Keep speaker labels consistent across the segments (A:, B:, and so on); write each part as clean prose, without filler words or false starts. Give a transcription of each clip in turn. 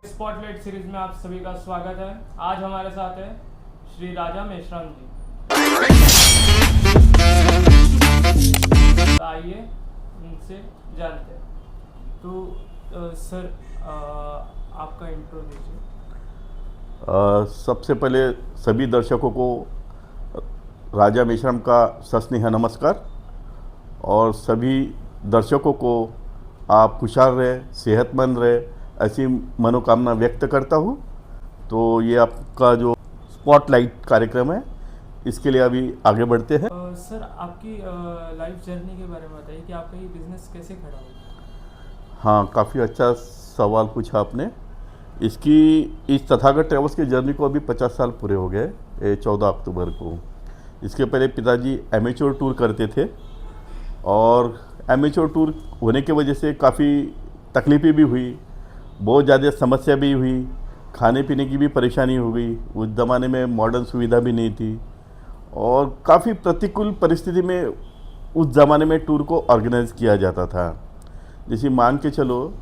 A: Spotlight series में आप सभी का स्वागत है। आज हमारे साथ है श्री राजा मेश्राम जी। तो आइए उनसे जानते हैं। तो सर आपका इंट्रो दीजिए।
B: सबसे पहले सभी दर्शकों को राजा मेश्राम का सस्नेह नमस्कार। और सभी दर्शकों को आप खुशहाल रहे, सेहतमंद रहे, ऐसी मनोकामना व्यक्त करता हूँ। तो ये आपका जो स्पॉटलाइट कार्यक्रम है, इसके लिए अभी आगे बढ़ते हैं।
A: सर आपकी लाइफ जर्नी के बारे में बताइए कि आपका ये बिजनेस कैसे खड़ा हुआ।
B: हाँ, काफ़ी अच्छा सवाल पूछा आपने। इस तथागत ट्रेवल्स की जर्नी को अभी 50 साल पूरे हो गए, 14 अक्टूबर को। इसके पहले पिताजी एमेच्योर टूर करते थे और एमेच्योर टूर होने की वजह से काफ़ी तकलीफ़ें भी हुई, बहुत ज़्यादा समस्या भी हुई, खाने पीने की भी परेशानी हो गई। उस ज़माने में मॉडर्न सुविधा भी नहीं थी और काफ़ी प्रतिकूल परिस्थिति में उस ज़माने में टूर को ऑर्गेनाइज़ किया जाता था। जैसे मान के चलो,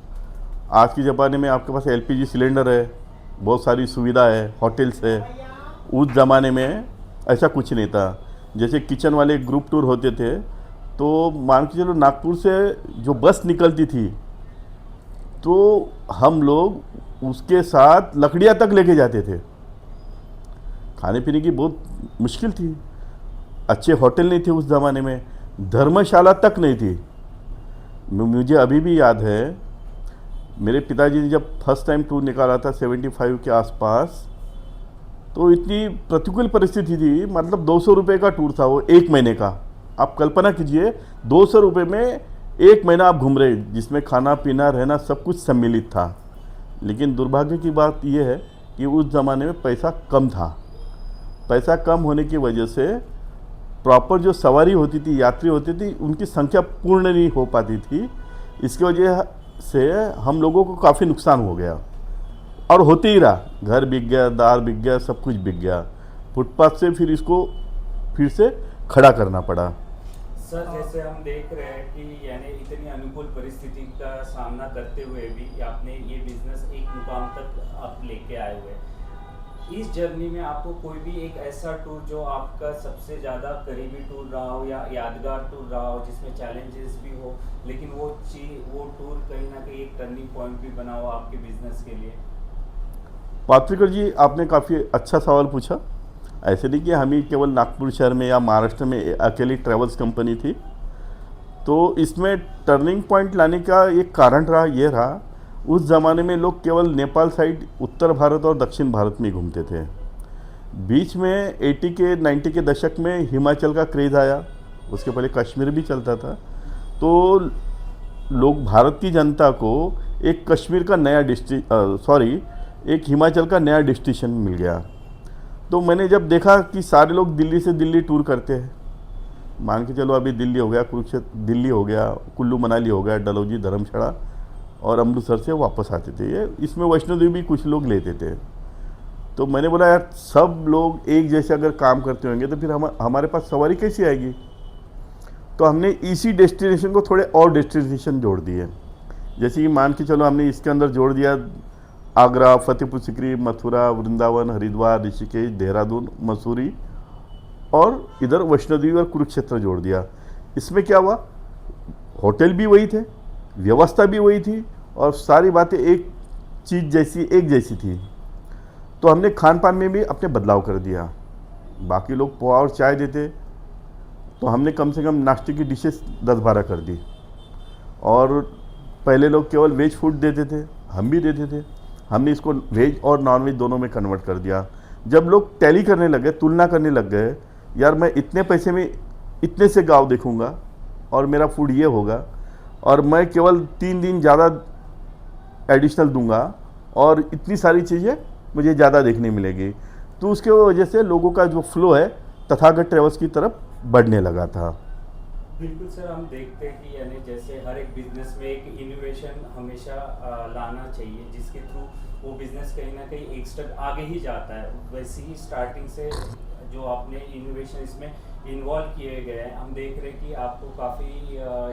B: आज के ज़माने में आपके पास एलपीजी सिलेंडर है, बहुत सारी सुविधा है, होटल्स है। उस ज़माने में ऐसा कुछ नहीं था। जैसे किचन वाले ग्रुप टूर होते थे, तो मान के चलो नागपुर से जो बस निकलती थी तो हम लोग उसके साथ लकड़ियाँ तक लेके जाते थे। खाने पीने की बहुत मुश्किल थी, अच्छे होटल नहीं थे उस ज़माने में, धर्मशाला तक नहीं थी। मुझे अभी भी याद है, मेरे पिताजी ने जब फर्स्ट टाइम टूर निकाला था 75 के आसपास, तो इतनी प्रतिकूल परिस्थिति थी। मतलब 200 रुपये का टूर था वो, एक महीने का। आप कल्पना कीजिए, 200 रुपये में एक महीना आप घूम रहे, जिसमें खाना पीना रहना सब कुछ सम्मिलित था। लेकिन दुर्भाग्य की बात यह है कि उस ज़माने में पैसा कम था। पैसा कम होने की वजह से प्रॉपर जो सवारी होती थी, यात्री होती थी, उनकी संख्या पूर्ण नहीं हो पाती थी। इसकी वजह से हम लोगों को काफ़ी नुकसान हो गया और होते ही रहा। घर बिक गया, दार बिक गया, सब कुछ बिक गया। फुटपाथ से फिर इसको फिर से खड़ा करना पड़ा।
C: सर, जैसे हम देख रहे हैं कि यानी इतनी अनुकूल परिस्थिति का सामना करते हुए भी आपने ये बिजनेस एक मुकाम तक आप लेके आए हुए हैं। इस जर्नी में आपको कोई भी एक ऐसा टूर जो आपका सबसे ज़्यादा करीबी टूर रहा हो या यादगार टूर रहा हो, जिसमें चैलेंजेस भी हो, लेकिन वो टूर कहीं ना कहीं एक टर्निंग पॉइंट भी बना हो आपके बिजनेस के लिए?
B: पात्रिकर जी, आपने काफ़ी अच्छा सवाल पूछा। ऐसे नहीं कि हम ही केवल नागपुर शहर में या महाराष्ट्र में अकेली ट्रैवल्स कंपनी थी। तो इसमें टर्निंग पॉइंट लाने का एक कारण रहा, उस ज़माने में लोग केवल नेपाल साइड, उत्तर भारत और दक्षिण भारत में घूमते थे। बीच में 80 के 90 के दशक में हिमाचल का क्रेज़ आया, उसके पहले कश्मीर भी चलता था। तो लोग, भारत की जनता को एक कश्मीर का नया एक हिमाचल का नया डेस्टिनेशन मिल गया। तो मैंने जब देखा कि सारे लोग दिल्ली से दिल्ली टूर करते हैं, मान के चलो अभी दिल्ली हो गया, कुरुक्षेत्र दिल्ली हो गया, कुल्लू मनाली हो गया, डलहौजी, धर्मशाला और अमृतसर से वापस आते थे। ये इसमें वैष्णो देवी भी कुछ लोग लेते थे। तो मैंने बोला, यार सब लोग एक जैसे अगर काम करते होंगे तो फिर हमारे पास सवारी कैसी आएगी। तो हमने इसी डेस्टिनेशन को थोड़े और डेस्टिनेशन जोड़ दिए। जैसे कि मान के चलो, हमने इसके अंदर जोड़ दिया आगरा, फतेहपुर सिकरी, मथुरा, वृंदावन, हरिद्वार, ऋषिकेश, देहरादून, मसूरी और इधर वैष्णो देवी और कुरुक्षेत्र जोड़ दिया। इसमें क्या हुआ, होटल भी वही थे, व्यवस्था भी वही थी और सारी बातें एक जैसी थी। तो हमने खान पान में भी अपने बदलाव कर दिया। बाकी लोग पोहा और चाय देते, तो हमने कम से कम नाश्ते की डिशेस 10-12 कर दी। और पहले लोग केवल वेज फूड देते थे, हम भी देते थे। हमने इसको वेज और नॉन वेज दोनों में कन्वर्ट कर दिया। जब लोग टैली करने लग गए, तुलना करने लग गए, यार मैं इतने पैसे में इतने से गाँव देखूंगा और मेरा फूड ये होगा और मैं केवल 3 दिन ज़्यादा एडिशनल दूंगा और इतनी सारी चीज़ें मुझे ज़्यादा देखने मिलेगी। तो उसके वजह से लोगों का जो फ्लो है तथागत ट्रेवल्स की तरफ बढ़ने लगा था।
C: बिल्कुल सर, हम देखते हैं कि यानी जैसे हर एक बिजनेस में एक इनोवेशन हमेशा लाना चाहिए, जिसके थ्रू वो बिजनेस कहीं ना कहीं एक स्टेप आगे ही जाता है। वैसे ही स्टार्टिंग से जो आपने इनोवेशन इसमें इन्वॉल्व किए गए हैं, हम देख रहे हैं कि आपको काफ़ी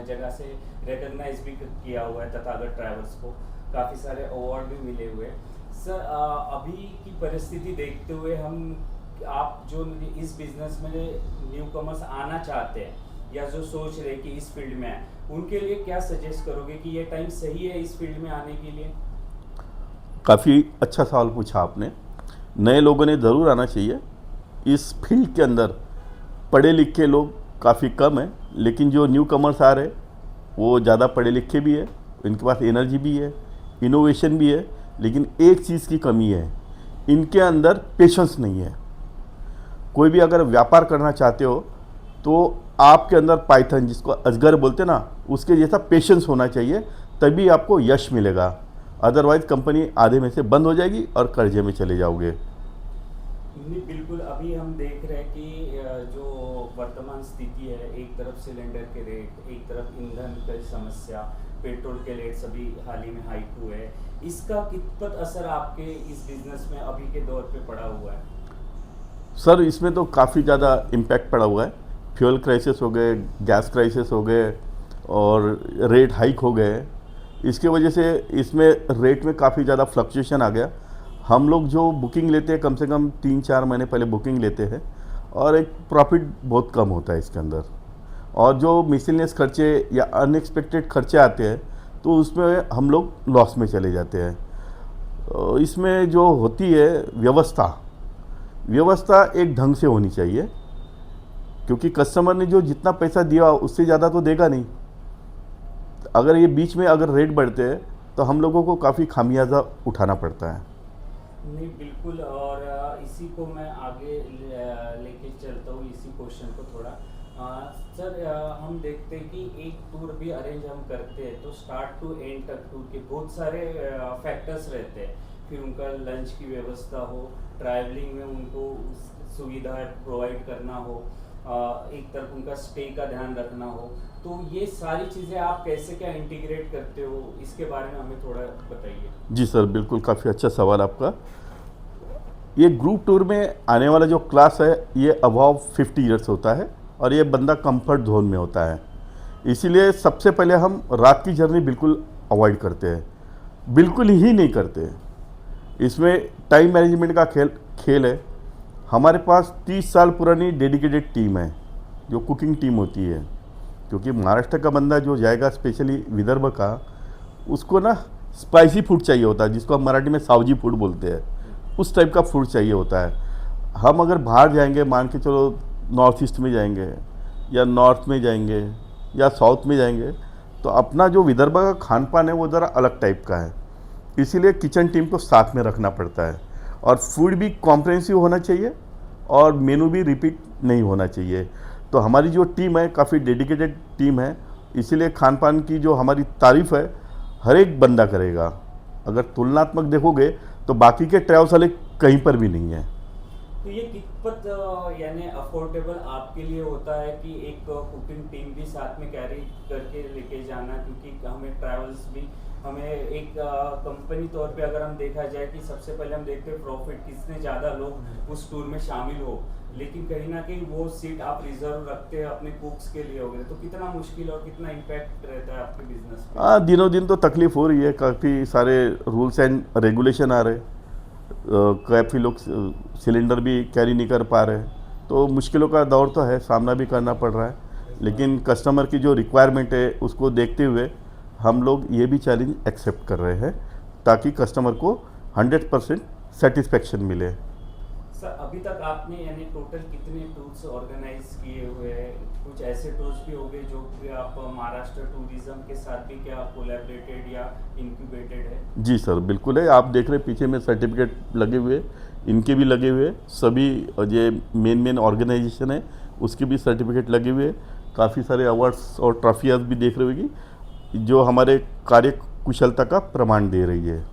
C: जगह से रिकग्नाइज भी किया हुआ है तथागत ट्रैवल्स को, काफ़ी सारे अवार्ड भी मिले हुए हैं। सर अभी की परिस्थिति देखते हुए हम आप जो इस बिजनेस में न्यू कमर्स आना चाहते हैं या जो सोच रहे कि इस फील्ड में आए, उनके लिए क्या सजेस्ट करोगे कि ये टाइम सही है इस फील्ड में आने के लिए?
B: काफ़ी अच्छा सवाल पूछा आपने। नए लोगों ने ज़रूर आना चाहिए। इस फील्ड के अंदर पढ़े लिखे लोग काफ़ी कम हैं, लेकिन जो न्यू कमर्स आ रहे वो ज़्यादा पढ़े लिखे भी है, इनके पास एनर्जी भी है, इनोवेशन भी है, लेकिन एक चीज़ की कमी है, इनके अंदर पेशेंस नहीं है। कोई भी अगर व्यापार करना चाहते हो तो आपके अंदर पाइथन, जिसको अजगर बोलते हैं ना, उसके जैसा पेशेंस होना चाहिए, तभी आपको यश मिलेगा। अदरवाइज कंपनी आधे में से बंद हो जाएगी और कर्जे में चले जाओगे।
C: नहीं, बिल्कुल। अभी हम देख रहे हैं कि जो वर्तमान स्थिति है, एक तरफ सिलेंडर के रेट, एक तरफ ईंधन की समस्या, पेट्रोल के रेट सभी हाल ही में हाइक हुए हैं, इसका कितना असर आपके इस बिजनेस में अभी के दौर पे पड़ा हुआ है?
B: सर इसमें तो काफ़ी ज़्यादा इम्पैक्ट पड़ा हुआ है। फ्यूल क्राइसिस हो गए, गैस क्राइसिस हो गए और रेट हाइक हो गए। इसके वजह से इसमें रेट में काफ़ी ज़्यादा फ्लक्चुएशन आ गया। हम लोग जो बुकिंग लेते हैं, कम से कम 3-4 महीने पहले बुकिंग लेते हैं और एक प्रॉफिट बहुत कम होता है इसके अंदर। और जो मिसलेनियस खर्चे या अनएक्सपेक्टेड खर्चे आते हैं तो उसमें हम लोग लॉस में चले जाते हैं। इसमें जो होती है व्यवस्था एक ढंग से होनी चाहिए, क्योंकि कस्टमर ने जो जितना पैसा दिया उससे ज़्यादा तो देगा नहीं। अगर ये बीच में अगर रेट बढ़ते हैं तो हम लोगों को काफ़ी खामियाजा उठाना पड़ता है।
C: नहीं, बिल्कुल। और इसी को मैं आगे लेके चलता हूँ, इसी क्वेश्चन को थोड़ा। सर हम देखते हैं कि एक टूर भी अरेंज हम करते हैं तो स्टार्ट टू एंड तक टूर के बहुत सारे फैक्टर्स रहते हैं। फिर उनका लंच की व्यवस्था हो, ट्रैवलिंग में उनको सुविधा प्रोवाइड करना हो, एक तरफ उनका स्टे का ध्यान रखना हो, तो ये सारी चीज़ें आप कैसे क्या इंटीग्रेट करते हो, इसके बारे में हमें थोड़ा बताइए।
B: जी सर, बिल्कुल, काफ़ी अच्छा सवाल आपका। ये ग्रुप टूर में आने वाला जो क्लास है ये अबाव 50 ईयर्स होता है और ये बंदा कंफर्ट जोन में होता है। इसीलिए सबसे पहले हम रात की जर्नी बिल्कुल अवॉइड करते हैं, बिल्कुल ही नहीं करते। इसमें टाइम मैनेजमेंट का खेल है। हमारे पास 30 साल पुरानी डेडिकेटेड टीम है, जो कुकिंग टीम होती है, क्योंकि महाराष्ट्र का बंदा जो जाएगा, स्पेशली विदर्भ का, उसको ना स्पाइसी फूड चाहिए होता है, जिसको हम मराठी में सावजी फूड बोलते हैं। उस टाइप का फूड चाहिए होता है। हम अगर बाहर जाएंगे, मान के चलो नॉर्थ ईस्ट में जाएंगे या नॉर्थ में जाएंगे या साउथ में जाएंगे, तो अपना जो विदर्भ का खान पान है वो ज़रा अलग टाइप का है। इसीलिए किचन टीम को साथ में रखना पड़ता है और फूड भी कॉम्प्रिहेंसिव होना चाहिए और मेनू भी रिपीट नहीं होना चाहिए। तो हमारी जो टीम है काफ़ी डेडिकेटेड टीम है, इसीलिए खान पान की जो हमारी तारीफ़ है हर एक बंदा करेगा। अगर तुलनात्मक देखोगे तो बाकी के ट्रैवल्स वाले कहीं पर भी नहीं है।
C: तो ये कितपत यानी अफोर्डेबल आपके लिए होता है कि एक कुकिंग टीम भी साथ में कैरी करके लेके जाना, क्योंकि हमें ट्रैवल्स भी हमें एक कंपनी तौर पे अगर हम देखा जाए कि सबसे पहले हम देखते हैं प्रॉफिट, कितने ज़्यादा लोग उस टूर में शामिल हो, लेकिन कहीं ना कहीं वो सीट आप रिजर्व रखते हैं अपने कुक्स के लिए वगैरह, तो कितना मुश्किल और कितना इम्पैक्ट रहता है आपके बिजनेस पे?
B: हाँ, दिनों दिन तो तकलीफ़ हो रही है, काफ़ी सारे रूल्स एंड रेगुलेशन आ रहे। काफ़ी लोग सिलेंडर भी कैरी नहीं कर पा रहे, तो मुश्किलों का दौर तो है, सामना भी करना पड़ रहा है। लेकिन कस्टमर की जो रिक्वायरमेंट है उसको देखते हुए हम लोग ये भी चैलेंज एक्सेप्ट कर रहे हैं, ताकि कस्टमर को 100% सेटिस्फेक्शन मिले।
C: सर अभी तक आपने यानी टोटल कितने टूर्स ऑर्गेनाइज किए हुए हैं? कुछ ऐसे टूर्स भी होंगे जो कि आप महाराष्ट्र टूरिज्म के साथ भी क्या कोलैबोरेटेड या इंक्यूबेटेड है?
B: जी सर, बिल्कुल है। आप देख रहे पीछे में सर्टिफिकेट लगे हुए, इनके भी लगे हुए, सभी ये मेन ऑर्गेनाइजेशन है उसके भी सर्टिफिकेट लगे हुए। काफ़ी सारे अवार्ड्स और ट्रॉफियाज भी देख रहे होगी, जो हमारे कार्य कुशलता का प्रमाण दे रही है।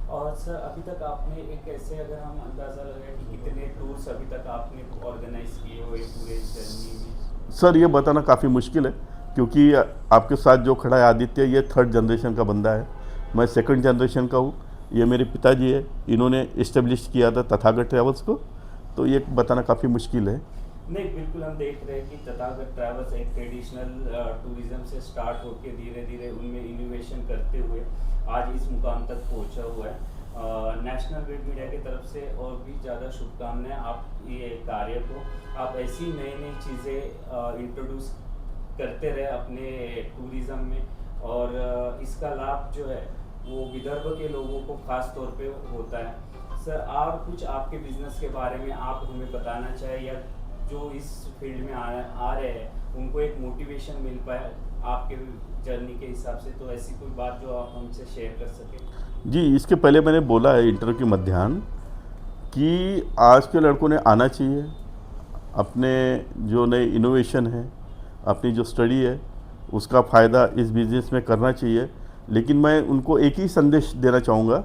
C: और सर अभी तक आपने एक ऐसे अगर हम अंदाज़ा लगाए कि कितने टूर्स अभी तक आपने ऑर्गेनाइज किए हुए पूरे जर्नी में?
B: सर ये बताना काफ़ी मुश्किल है, क्योंकि आपके साथ जो खड़ा है आदित्य, ये 3rd जनरेशन का बंदा है, मैं 2nd जनरेशन का हूँ। ये मेरे पिताजी है, इन्होंने इस्टेब्लिश किया था तथागत ट्रैवल्स को, तो ये बताना काफ़ी मुश्किल है।
C: नहीं, बिल्कुल। हम देख रहे हैं कि तथागत ट्रैवल्स एक ट्रेडिशनल टूरिज्म से स्टार्ट होकर धीरे धीरे उनमें इनोवेशन करते हुए आज इस मुकाम तक पहुंचा हुआ है। नेशनल वेब मीडिया की तरफ से और भी ज़्यादा शुभकामनाएं। आप ये कार्य को आप ऐसी नई नई चीज़ें इंट्रोड्यूस करते रहे अपने टूरिज़्म में, और इसका लाभ जो है वो विदर्भ के लोगों को खास तौर पे होता है। सर, और कुछ आपके बिजनेस के बारे में आप हमें बताना चाहें, या जो इस फील्ड में आ रहे हैं उनको एक मोटिवेशन मिल पाए आपके जर्नी के हिसाब से, तो ऐसी कोई बात जो आप हमसे शेयर कर सकें?
B: जी, इसके पहले मैंने बोला है इंटरव्यू के मध्याह्न कि आज के लड़कों ने आना चाहिए, अपने जो नए इनोवेशन है, अपनी जो स्टडी है, उसका फ़ायदा इस बिज़नेस में करना चाहिए। लेकिन मैं उनको एक ही संदेश देना चाहूँगा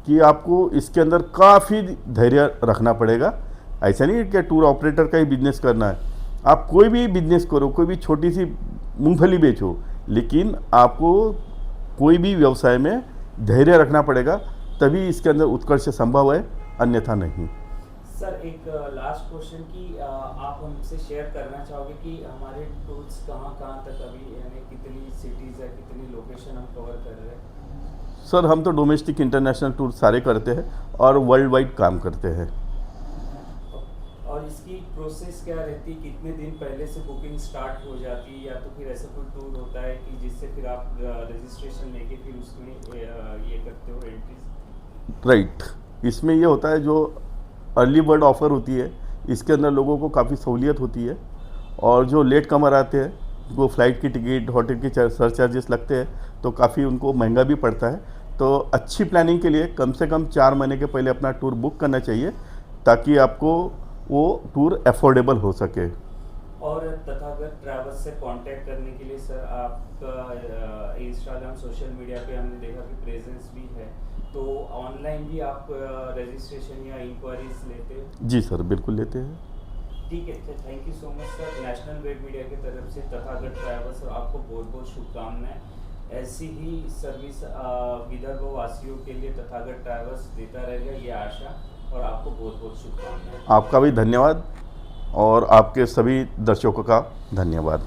B: कि आपको इसके अंदर काफ़ी धैर्य रखना पड़ेगा। ऐसा नहीं है कि टूर ऑपरेटर का ही बिज़नेस करना है, आप कोई भी बिज़नेस करो, कोई भी छोटी सी मूंगफली बेचो, लेकिन आपको कोई भी व्यवसाय में धैर्य रखना पड़ेगा, तभी इसके अंदर उत्कर्ष संभव है, अन्यथा नहीं।
C: सर, एक लास्ट क्वेश्चन कि आप हमसे शेयर करना चाहोगे कि हमारे टूर्स कहाँ कहाँ तक अभी, यानी कितनी सिटीज़ है, कितनी लोकेशन हम कवर कर रहे हैं?
B: सर, हम तो डोमेस्टिक इंटरनेशनल टूर सारे करते हैं और वर्ल्ड वाइड काम करते हैं।
C: और इसकी प्रोसेस क्या रहती है? कितने दिन पहले से बुकिंग स्टार्ट हो जाती है, या तो फिर ऐसा कोई टूर होता है कि जिससे फिर आप रजिस्ट्रेशन लेके फिर उसमें ये करते हो एंट्रीज?
B: राइट, इसमें ये होता है जो अर्ली बर्ड ऑफ़र होती है, इसके अंदर लोगों को काफ़ी सहूलियत होती है, और जो लेट कमर आते हैं वो फ़्लाइट की टिकट, होटल के सर चार्जेस लगते हैं, तो काफ़ी उनको महंगा भी पड़ता है। तो अच्छी प्लानिंग के लिए कम से कम 4 महीने के पहले अपना टूर बुक करना चाहिए, ताकि आपको वो टूर अफोर्डेबल हो सके।
C: और तथागत ट्रैवल्स से कांटेक्ट करने के लिए सर, आपका इंस्टाग्राम, सोशल मीडिया पे हमने देखा कि प्रेजेंस भी है, तो ऑनलाइन भी आप रजिस्ट्रेशन या इंक्वायरीज लेते हो?
B: जी सर, बिल्कुल लेते हैं।
C: ठीक है sir, thank you so much sir. National web media की तरफ से तथागत ट्रैवल्स और आपको बहुत बहुत शुभकामनाएं। ऐसी ही सर्विस विदर्भ वासियों के लिए तथागत ट्रैवल्स देता रहेगा, ये आशा, और आपको बहुत बहुत शुभकामनाएं।
B: आपका भी धन्यवाद और आपके सभी दर्शकों का धन्यवाद।